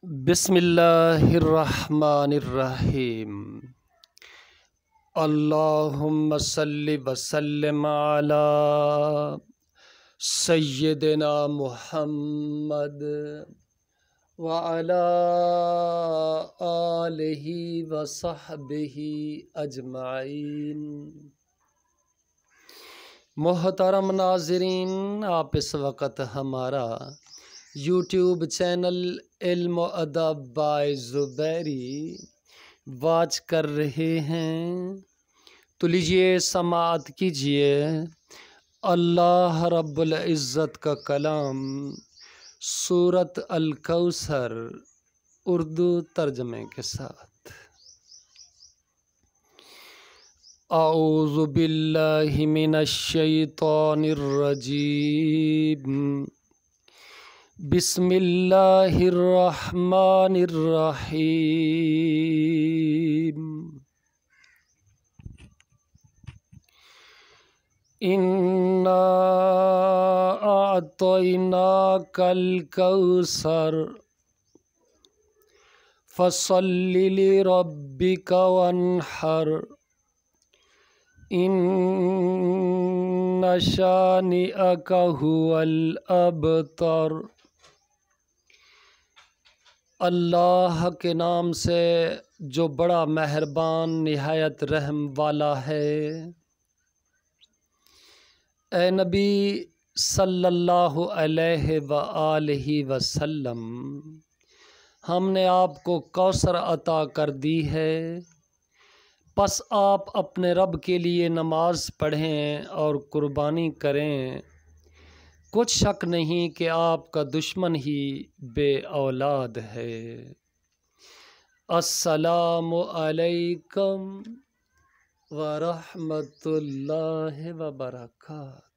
بسم اللہ الرحمن الرحیم۔ اللہم صلی وسلم علی سیدنا محمد وعلی آلہ وصحبہ اجمعین۔ محترم ناظرین، آپ اس وقت ہمارا یوٹیوب چینل علم و ادب بائی زبیری واچ کر رہے ہیں، تو لیجئے سماعت کیجئے اللہ رب العزت کا کلام سورۃ الکوثر اردو ترجمے کے ساتھ۔ اعوذ باللہ من الشیطان الرجیم، بسم اللہ الرحمن الرحیم۔ انا اعطیناک الکوثر فصل لربک وانحر ان شانئک هو الابتر۔ اللہ کے نام سے جو بڑا مہربان نہایت رحم والا ہے۔ اے نبی صلی اللہ علیہ وآلہ وسلم، ہم نے آپ کو کوثر عطا کر دی ہے، پس آپ اپنے رب کے لیے نماز پڑھیں اور قربانی کریں، کچھ شک نہیں کہ آپ کا دشمن ہی بے اولاد ہے۔ السلام علیکم ورحمۃ اللہ وبرکاتہ۔